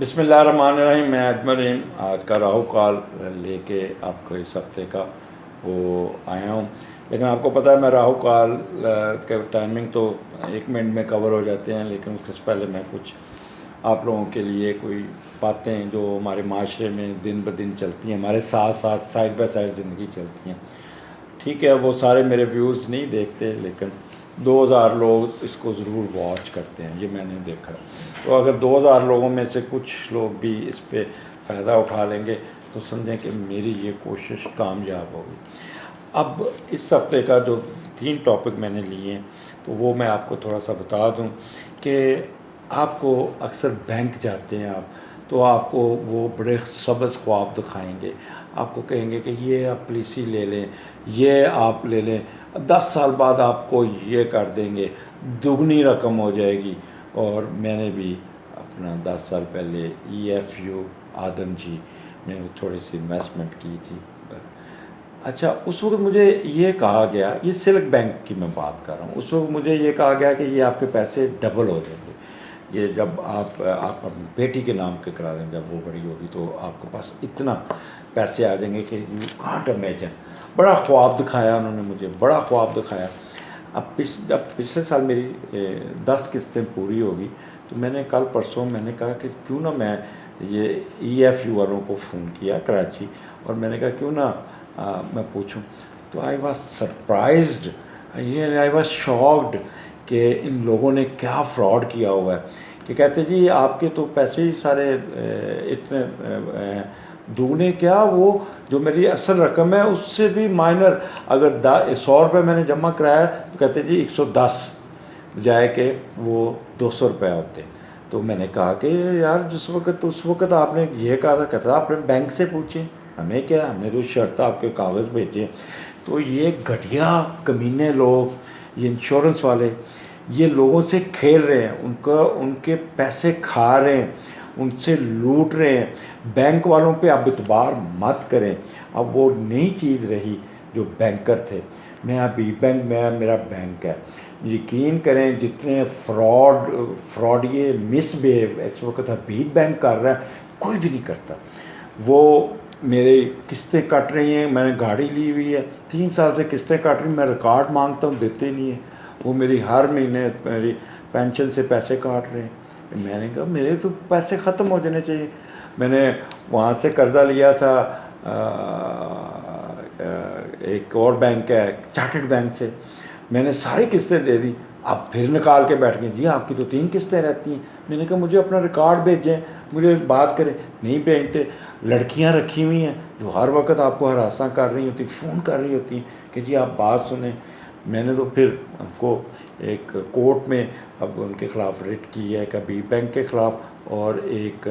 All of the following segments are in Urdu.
بسم اللہ الرحمن الرحیم۔ میں اجمل آج کا راہو کال لے کے آپ کو اس ہفتے کا وہ آیا ہوں، لیکن آپ کو پتہ ہے میں راہو کال کے ٹائمنگ تو 1 منٹ میں کور ہو جاتے ہیں، لیکن اس سے پہلے میں کچھ آپ لوگوں کے لیے کوئی باتیں جو ہمارے معاشرے میں دن بدن چلتی ہیں، ہمارے ساتھ ساتھ سائڈ بائی سائڈ زندگی چلتی ہیں۔ ٹھیک ہے، وہ سارے میرے ویوز نہیں دیکھتے، لیکن 2000 لوگ اس کو ضرور واچ کرتے ہیں، یہ میں نے دیکھا۔ تو اگر 2000 لوگوں میں سے کچھ لوگ بھی اس پہ فائدہ اٹھا لیں گے تو سمجھیں کہ میری یہ کوشش کامیاب ہوگی۔ اب اس ہفتے کا جو 3 ٹاپک میں نے لیے ہیں تو وہ میں آپ کو تھوڑا سا بتا دوں کہ آپ کو اکثر بینک جاتے ہیں تو آپ کو وہ بڑے سبز خواب دکھائیں گے، آپ کو کہیں گے کہ یہ آپ پالیسی لے لیں، یہ آپ لے لیں، 10 سال بعد آپ کو یہ کر دیں گے، دگنی رقم ہو جائے گی۔ اور میں نے بھی اپنا 10 سال پہلے EFU آدم جی میں تھوڑی سی انویسٹمنٹ کی تھی۔ اچھا، اس وقت مجھے یہ کہا گیا، یہ سلک بینک کی میں بات کر رہا ہوں، اس وقت مجھے یہ کہا گیا کہ یہ آپ کے پیسے ڈبل ہو جائیں گے، یہ جب آپ اپنی بیٹی کے نام کے کرا دیں، جب وہ بڑی ہوگی تو آپ کے پاس اتنا پیسے آ جائیں گے کہ یو کانٹ امیجن۔ بڑا خواب دکھایا انہوں نے مجھے، بڑا خواب دکھایا۔ اب پچھلے سال میری 10 قسطیں پوری ہوگی تو میں نے کل پرسوں میں نے کہا کہ کیوں نہ میں یہ EFU والوں کو فون کیا کراچی، اور میں نے کہا کیوں نہ میں پوچھوں۔ تو I was surprised, I was shocked کہ ان لوگوں نے کیا فراڈ کیا ہوا ہے، کہ کہتے جی آپ کے تو پیسے ہی سارے اتنے دگنے، کیا وہ جو میری اصل رقم ہے اس سے بھی مائنر، اگر 100 روپے میں نے جمع کرایا تو کہتے جی 110 بجائے کہ وہ 200 روپے ہوتے۔ تو میں نے کہا کہ یار اس وقت آپ نے یہ کہا تھا، کہتا تھا آپ نے بینک سے پوچھیں، ہمیں کیا، ہم نے تو شرط آپ کے کاغذ بھیجے۔ تو یہ گھٹیا کمینے لوگ، یہ انشورنس والے، یہ لوگوں سے کھیل رہے ہیں، ان کے پیسے کھا رہے ہیں، ان سے لوٹ رہے ہیں۔ بینک والوں پہ اب اعتبار مت کریں، اب وہ نئی چیز رہی جو بینکر تھے۔ میں ابھی میرا بینک ہے، یقین کریں جتنے فراڈ یہ مس بہیو اس وقت حبیب بینک کر رہا ہے کوئی بھی نہیں کرتا۔ وہ میرے قسطیں کٹ رہی ہیں، میں نے گاڑی لی ہوئی ہے 3 سال سے قسطیں کٹ رہی ہیں، میں ریکارڈ مانگتا ہوں دیتے نہیں ہیں، وہ میری ہر مہینے میری پینشن سے پیسے کاٹ رہے ہیں۔ میں نے کہا میرے تو پیسے ختم ہو جانے چاہیے۔ میں نے وہاں سے قرضہ لیا تھا، ایک اور بینک ہے چارٹرڈ بینک سے، میں نے ساری قسطیں دے دی۔ اب پھر نکال کے بیٹھ گئے، جی آپ کی تو 3 قسطیں رہتی ہیں۔ میں نے کہا مجھے اپنا ریکارڈ بھیجیں، مجھے بات کریں، نہیں بھیجتے۔ لڑکیاں رکھی ہوئی ہیں جو ہر وقت آپ کو ہراساں کر رہی ہوتی، فون کر رہی ہوتی ہیں کہ جی آپ بات سنیں۔ میں نے تو پھر ان کو ایک کورٹ میں اب ان کے خلاف ریٹ کی ہے، ایک حبیب بینک کے خلاف اور ایک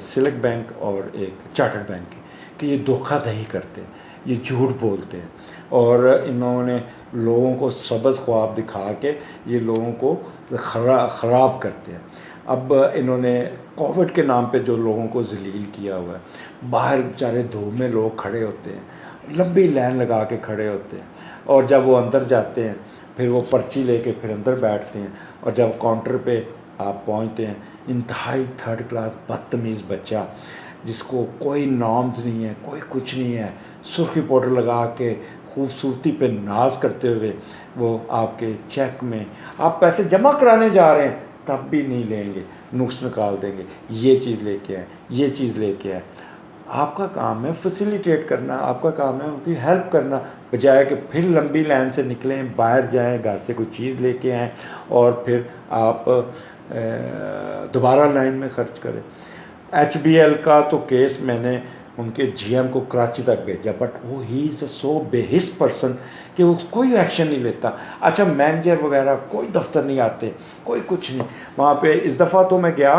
سلک بینک اور ایک چارٹرڈ بینک کہ یہ دھوکہ دہی کرتے ہیں، یہ جھوٹ بولتے ہیں، اور انہوں نے لوگوں کو سبز خواب دکھا کے یہ لوگوں کو خراب کرتے ہیں۔ اب انہوں نے کووڈ کے نام پہ جو لوگوں کو ذلیل کیا ہوا ہے، باہر بیچارے دھوپ میں لوگ کھڑے ہوتے ہیں، لمبی لائن لگا کے کھڑے ہوتے ہیں، اور جب وہ اندر جاتے ہیں پھر وہ پرچی لے کے پھر اندر بیٹھتے ہیں، اور جب کاؤنٹر پہ آپ پہنچتے ہیں انتہائی 3rd کلاس بدتمیز بچہ جس کو کوئی نامز نہیں ہے، کوئی کچھ نہیں ہے، سرخی پاؤڈر لگا کے خوبصورتی پہ ناز کرتے ہوئے وہ آپ کے چیک میں آپ پیسے جمع کرانے جا رہے ہیں تب بھی نہیں لیں گے، نقص نکال دیں گے، یہ چیز لے کے آئے، یہ چیز لے کے آئے۔ آپ کا کام ہے فیسیلیٹیٹ کرنا، آپ کا کام ہے ان کی ہیلپ کرنا، بجائے کہ پھر لمبی لائن سے نکلیں، باہر جائیں، گھر سے کوئی چیز لے کے آئیں اور پھر آپ دوبارہ لائن میں خرچ کریں۔ HBL کا تو کیس میں نے ان کے GM کو کراچی تک بھیجا، بٹ وہ ہی از اے سو بے حس پرسن کہ وہ کوئی ایکشن نہیں لیتا۔ اچھا مینیجر وغیرہ کوئی دفتر نہیں آتے، کوئی کچھ نہیں وہاں پہ۔ اس دفعہ تو میں گیا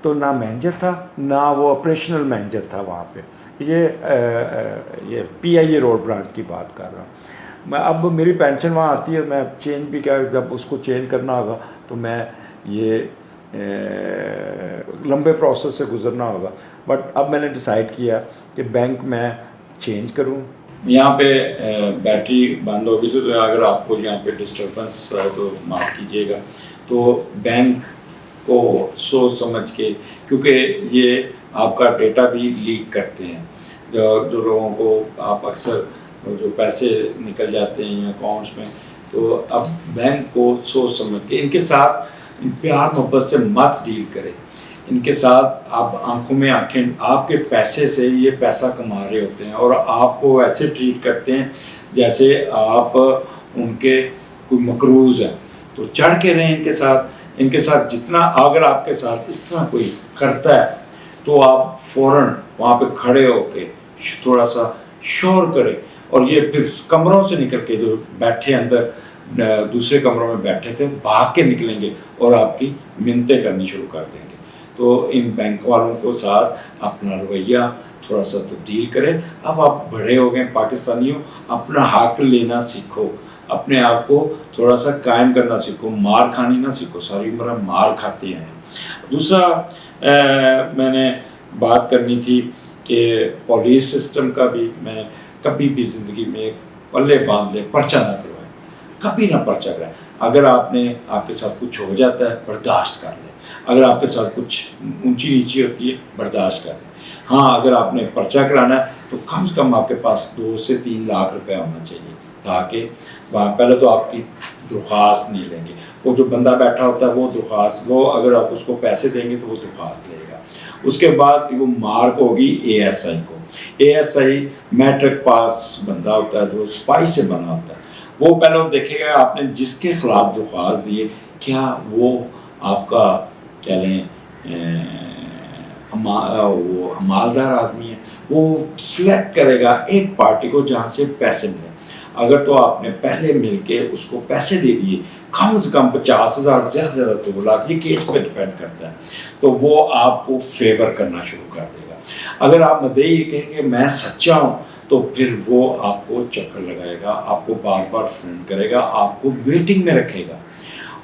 تو نہ مینیجر تھا نہ وہ آپریشنل مینیجر تھا وہاں پہ۔ یہ PIA روڈ برانچ کی بات کر رہا ہوں میں۔ اب میری پینشن وہاں آتی ہے، میں چینج بھی کیا، جب اس کو چینج کرنا ہوگا تو میں یہ لمبے پروسیس سے گزرنا ہوگا، بٹ اب میں نے ڈیسائیڈ کیا کہ بینک میں چینج کروں۔ یہاں پہ بیٹری بند ہوگی تو اگر آپ کو یہاں پہ ڈسٹربنس ہے تو معاف کیجیے گا۔ تو بینک کو سوچ سمجھ کے، کیونکہ یہ آپ کا ڈیٹا بھی لیک کرتے ہیں، جو لوگوں کو آپ اکثر جو پیسے نکل جاتے ہیں اکاؤنٹس میں، تو اب بینک کو سوچ سمجھ کے ان کے ساتھ پیار محبت سے مت ڈیل کریں. ان کے ساتھ آپ آنکھوں میں آنکھیں، آپ کے پیسے سے یہ پیسہ کما رہے ہوتے ہیں اور آپ کو ایسے ٹریٹ کرتے ہیں جیسے آپ ان کے کوئی مقروض ہے. تو چڑھ کے رہیں ان کے ساتھ جتنا، اگر آپ کے ساتھ اس طرح کوئی کرتا ہے تو آپ فوراً وہاں پہ کھڑے ہو کے تھوڑا سا شور کریں، اور یہ پھر کمروں سے نکل کے جو بیٹھے اندر دوسرے کمروں میں بیٹھے تھے بھاگ کے نکلیں گے اور آپ کی منتیں کرنی شروع کر دیں گے. تو ان بینک والوں کو ساتھ اپنا رویہ تھوڑا سا تبدیل کریں. اب آپ بڑے ہو گئے پاکستانیوں، اپنا حق لینا سیکھو، اپنے آپ کو تھوڑا سا قائم کرنا سیکھو، مار کھانی نہ سیکھو. ساری عمر ہم مار کھاتے ہیں. دوسرا میں نے بات کرنی تھی کہ پولیس سسٹم کا بھی میں کبھی بھی زندگی میں پلے باندھ لے، پرچہ نہ کروائیں، کبھی نہ پرچہ کرائیں. اگر آپ کے ساتھ کچھ ہو جاتا ہے برداشت کر لیں، اگر آپ کے ساتھ کچھ اونچی نیچی ہوتی ہے برداشت کر لیں. ہاں اگر آپ نے پرچہ کرانا ہے تو کم سے کم آپ کے پاس 2 سے 3 لاکھ روپے ہونا چاہیے، تاکہ پہلے تو آپ کی درخواست نہیں لیں گے. وہ جو بندہ بیٹھا ہوتا ہے وہ درخواست، وہ اگر آپ اس کو پیسے دیں گے تو وہ درخواست لے گا. اس کے بعد وہ مارک ہوگی ASI کو. ASI میٹرک پاس بندہ ہوتا ہے جو سپاہی سے بنا ہوتا ہے. وہ پہلے وہ دیکھے گا آپ نے جس کے خلاف درخواست دی ہے کیا وہ آپ کا کیا لیں وہ مالدار آدمی ہے. وہ سلیکٹ کرے گا ایک پارٹی کو جہاں سے پیسے ملیں. اگر تو آپ نے پہلے مل کے اس کو پیسے دے دیے کم سے کم 50,000 زیادہ سے زیادہ 2 لاکھ، یہ کیس پہ ڈپینڈ کرتا ہے، تو وہ آپ کو فیور کرنا شروع کر دے گا. اگر آپ مدعی کہیں کہ میں سچا ہوں تو پھر وہ آپ کو چکر لگائے گا، آپ کو بار بار فون کرے گا، آپ کو ویٹنگ میں رکھے گا،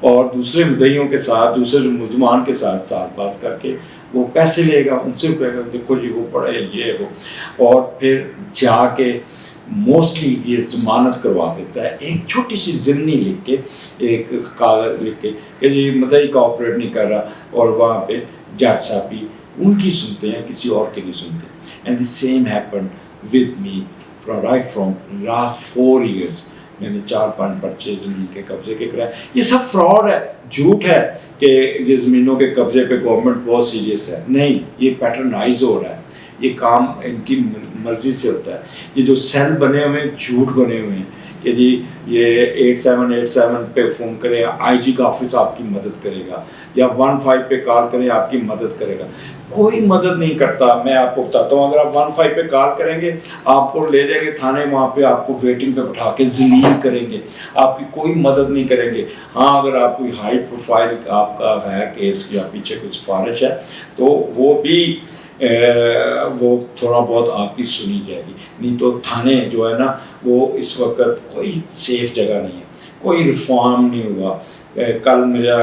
اور دوسرے مدعیوں کے ساتھ، دوسرے ملزمان کے ساتھ ساتھ بات کر کے وہ پیسے لے گا، ان سے کہے گا دیکھو جی وہ پڑھے یہ وہ، اور پھر جا کے موسٹلی یہ ضمانت کروا دیتا ہے. ایک چھوٹی سی ضمنی لکھ کے، ایک کاغذ لکھ کے کہ جی مدعی کوآپریٹ نہیں کر رہا، اور وہاں پہ جج صاحب بھی ان کی سنتے ہیں، کسی اور کی نہیں سنتے. And the same happen with me from last 4 years. میں نے 4-5 پرچے زمین کے قبضے کے کرائے. یہ سب فراڈ ہے، جھوٹ ہے کہ یہ زمینوں کے قبضے پہ گورنمنٹ بہت سیریس ہے. نہیں، یہ پیٹرنائز ہو رہا ہے، یہ کام ان کی مرضی سے ہوتا ہے. یہ جو سیل بنے ہوئے ہیں جھوٹ بنے ہوئے ہیں کہ جی یہ 8787 پہ فون کریں، IG کا آفس آپ کی مدد کرے گا، یا 15 پہ کال کریں آپ کی مدد کرے گا. کوئی مدد نہیں کرتا. میں آپ کو بتاتا ہوں، اگر آپ 15 پہ کال کریں گے آپ کو لے جائیں گے تھانے، وہاں پہ آپ کو ویٹنگ پہ بٹھا کے ذلیل کریں گے، آپ کی کوئی مدد نہیں کریں گے. ہاں اگر آپ کوئی ہائی پروفائل آپ کا ہے کیس یا پیچھے کچھ سفارش ہے تو وہ بھی وہ تھوڑا بہت آپ کی سنی جائے گی. نہیں تو تھانے جو ہے نا وہ اس وقت کوئی سیف جگہ نہیں ہے، کوئی ریفارم نہیں ہوا. کل میرا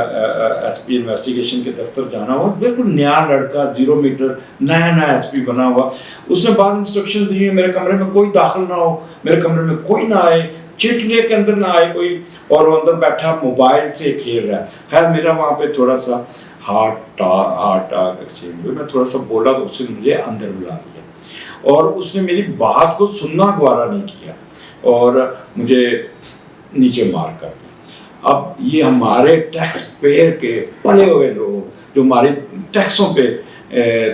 SP انویسٹیگیشن کے دفتر جانا ہوا، بالکل نیا لڑکا 0 میٹر نیا SP بنا ہوا. اس نے بعد انسٹرکشن دی ہے میرے کمرے میں کوئی داخل نہ ہو، میرے کمرے میں کوئی نہ آئے، چٹ لے کے اندر نہ آئے کوئی، اور وہ اندر بیٹھا موبائل سے کھیل رہا ہے. خیر میرا وہاں پہ تھوڑا سا ہارٹ ٹاک ایکسچینج ہوئی. میں تھوڑا سا بولا تو اس نے مجھے اندر بلا لیا، اور اس نے میری بات کو سننا گوارا نہیں کیا اور مجھے نیچے مار کر دیا. اب یہ ہمارے ٹیکس پیئر کے پلے ہوئے لوگ جو ہمارے ٹیکسوں پہ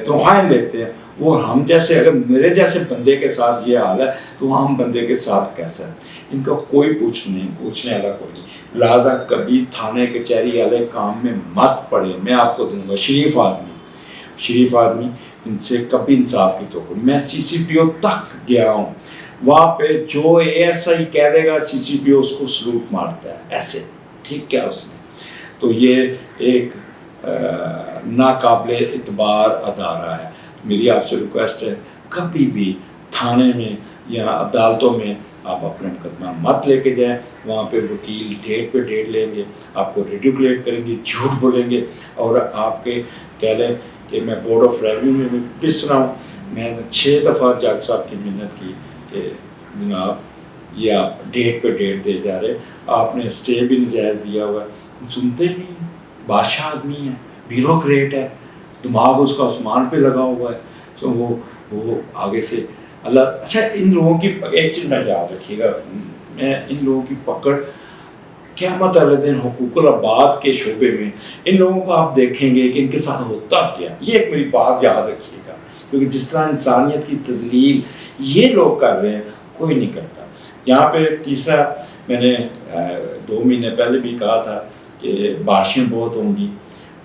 تنخواہیں لیتے ہیں، وہ ہم جیسے، اگر میرے جیسے بندے کے ساتھ یہ حال ہے تو عام بندے کے ساتھ کیسا ہے؟ ان کا کوئی پوچھنے والا کوئی نہیں. لہٰذا کبھی تھانے کچہری والے کام میں مت پڑے. میں آپ کو دوں گا شریف آدمی ان سے کبھی انصاف کی توقع. میں CCPO تک گیا ہوں، وہاں پہ جو ASI کہہ دے گا CCPO اس کو سلوٹ مارتا ہے ایسے. ٹھیک کیا اس نے؟ تو یہ ایک ناقابل اعتبار ادارہ ہے. میری آپ سے ریکویسٹ ہے کبھی بھی تھانے میں یا عدالتوں میں آپ اپنا مقدمہ مت لے کے جائیں. وہاں پہ وکیل ڈیٹ پہ ڈیٹ لیں گے، آپ کو ریڈیکولیٹ کریں گے، جھوٹ بولیں گے، اور آپ کے کہہ لیں کہ میں بورڈ آف ریونیو میں پس رہا ہوں. میں نے 6 دفعہ جج صاحب کی محنت کی کہ جناب یہ آپ ڈیٹ پہ ڈیٹ دے جا رہے، آپ نے اسٹے بھی نجائز دیا ہوا ہے. سنتے ہی نہیں، بادشاہ آدمی ہیں، بیوروکریٹ ہے, دماغ اس کا آسمان پہ لگا ہوا ہے. تو وہ آگے سے اللہ. اچھا ان لوگوں کی ایک چیز میں یاد رکھیے گا, میں ان لوگوں کی پکڑ قیامت والے دن حقوق العباد کے شعبے میں ان لوگوں کو آپ دیکھیں گے کہ ان کے ساتھ ہوتا کیا. یہ ایک میری بات یاد رکھیے گا, کیونکہ جس طرح انسانیت کی تذلیل یہ لوگ کر رہے ہیں کوئی نہیں کرتا. یہاں پہ تیسرا میں نے 2 مہینے پہلے بھی کہا تھا کہ بارشیں بہت ہوں گی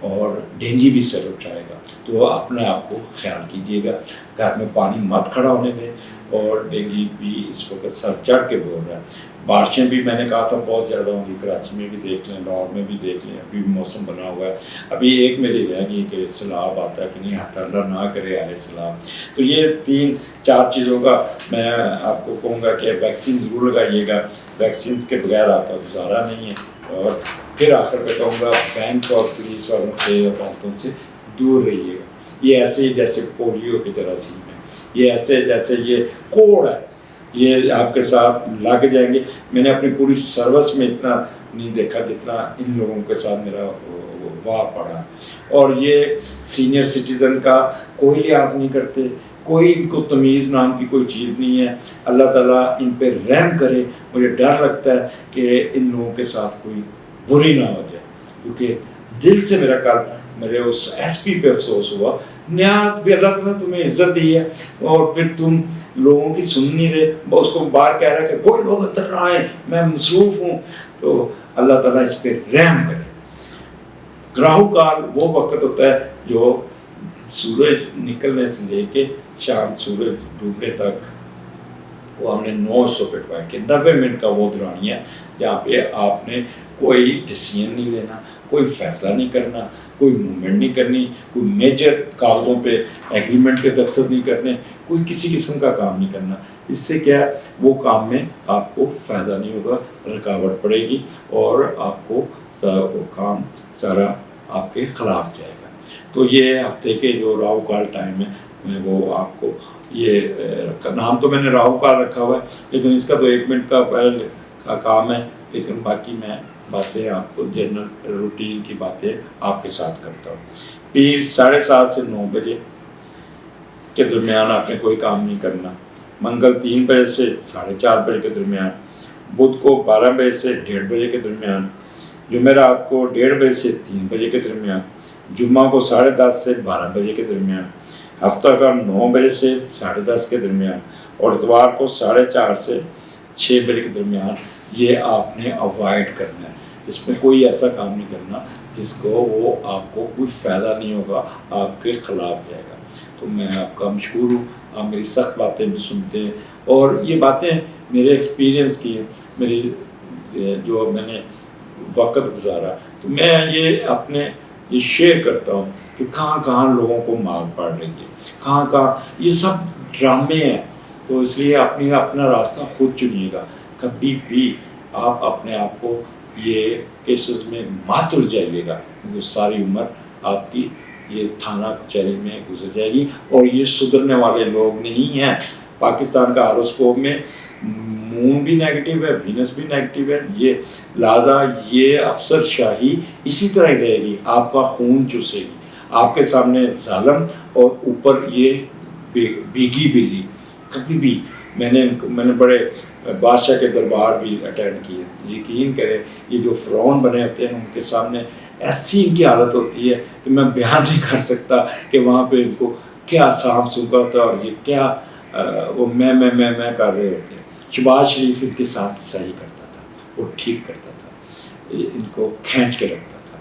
اور ڈینگی بھی سر اٹھائے گا, تو اپنے آپ کو خیال کیجیے گا, گھر میں پانی مت کھڑا ہونے دیں. اور ڈینگی بھی اس وقت سر چڑھ کے بول رہا ہے. بارشیں بھی میں نے کہا تھا بہت زیادہ ہوں گی, کراچی میں بھی دیکھ لیں, لاہور میں بھی دیکھ لیں, ابھی بھی موسم بنا ہوا ہے. ابھی ایک میری رہ گئی کہ سیلاب آتا ہے کہ نہیں آتا, اللہ نہ کرے آئے سیلاب. تو یہ 3-4 چیزوں کا میں آپ کو کہوں گا کہ ویکسین ضرور لگائیے گا, ویکسین کے بغیر آپ کا گزارا نہیں ہے. اور پھر آخر پہ کہوں گا بینک اور پولیس والوں سے عدالتوں سے دور رہیے گا. یہ ایسے ہی جیسے پولیو کی جراثیم ہے, یہ ایسے جیسے یہ کوڑ ہے, یہ آپ کے ساتھ لگ جائیں گے. میں نے اپنی پوری سروس میں اتنا نہیں دیکھا جتنا ان لوگوں کے ساتھ میرا واہ پڑا. اور یہ سینئر سٹیزن کا کوئی لحاظ نہیں کرتے, کوئی ان کو تمیز نام کی کوئی چیز نہیں ہے. اللہ تعالیٰ ان پہ رحم کرے. مجھے ڈر لگتا ہے کہ ان لوگوں کے ساتھ کوئی بری نہ ہو جائے, کیونکہ دل سے میرا کل میرے اس ایس پی پہ افسوس ہوا. نہایت بھی اللہ تعالیٰ نے تمہیں عزت دی ہے اور پھر تم لوگوں کی سن نہیں رہے. اس کو باہر کہہ رہا ہے کہ کوئی لوگ اندر نہ آئیں, میں مصروف ہوں. تو اللہ تعالیٰ اس پہ رحم کرے. راہو کال وہ وقت ہوتا ہے جو سورج نکلنے سے لے کے شام سورج ڈوبنے تک, وہ ہم نے 900 پٹوائے کہ 90 منٹ کا وہ دورانیہ ہے جہاں پہ آپ نے کوئی ڈیسیژن نہیں لینا, کوئی فیصلہ نہیں کرنا, کوئی موومنٹ نہیں کرنی, کوئی میجر کاغذوں پہ ایگریمنٹ کے دستخط نہیں کرنے, کوئی کسی قسم کا کام نہیں کرنا. اس سے کیا ہے, وہ کام میں آپ کو فائدہ نہیں ہوگا, رکاوٹ پڑے گی اور آپ کو وہ کام سارا آپ کے خلاف جائے گا. تو یہ ہفتے کے جو راہو کال ٹائم ہے میں وہ آپ کو یہ نام تو میں نے راہو کال رکھا ہوا ہے, لیکن اس کا تو 1 منٹ کا پہلے کا کام ہے. لیکن باقی میں باتیں آپ کو جنرل روٹین کی باتیں آپ کے ساتھ کرتا ہوں. پیر 7:30 سے 9 بجے کے درمیان آپ نے کوئی کام نہیں کرنا. منگل 3 بجے سے 4:30 بجے کے درمیان. بدھ کو 12 بجے سے 1:30 بجے کے درمیان. جمعرات کو 1:30 بجے سے 3 بجے کے درمیان. جمعہ کو 10:30 سے 12 بجے کے درمیان. ہفتہ کا 9 بجے سے 10:30 کے درمیان. اور اتوار کو 4:30 سے 6 بجے کے درمیان. یہ آپ نے اوائڈ کرنا ہے. اس میں کوئی ایسا کام نہیں کرنا جس کو وہ آپ کو کوئی فائدہ نہیں ہوگا, آپ کے خلاف جائے گا. تو میں آپ کا مشکور ہوں, آپ میری سخت باتیں بھی سنتے ہیں اور یہ باتیں میرے ایکسپیرینس کی ہیں, میری جو میں نے وقت گزارا. تو میں یہ اپنے یہ شیئر کرتا ہوں کہ کہاں کہاں لوگوں کو مار پڑ رہی ہے, کہاں کہاں یہ سب ڈرامے ہیں. تو اس لیے اپنا راستہ خود چنیے گا. کبھی بھی آپ اپنے آپ کو یہ کیسز میں مت الجھائیے گا, جو ساری عمر آپ کی یہ تھانہ کچہری میں گزر جائے گی. اور یہ سدھرنے والے لوگ نہیں ہیں. پاکستان کا ہاروسکوپ میں مون بھی نیگیٹو ہے, وینس بھی نیگیٹو ہے. یہ لہٰذا یہ افسر شاہی اسی طرح ہی رہے گی, آپ کا خون چوسے گی. آپ کے سامنے ظالم اور اوپر یہ بھیگی بلی. کبھی بھی میں نے بڑے بادشاہ کے دربار بھی اٹینڈ کیے. یقین کریں یہ جو فرعون بنے ہوتے ہیں ان کے سامنے ایسی ان کی حالت ہوتی ہے کہ میں بیان نہیں کر سکتا کہ وہاں پہ ان کو کیا سانپ سونکھا ہوتا ہے اور یہ کیا وہ میں کر رہے ہوتے ہیں. شہباز شریف ان کے ساتھ صحیح کرتا تھا, وہ ٹھیک کرتا تھا, ان کو کھینچ کے رکھتا تھا.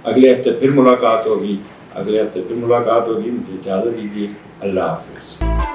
اگلے ہفتے پھر ملاقات ہوگی. مجھے اجازت دیجیے. اللہ حافظ.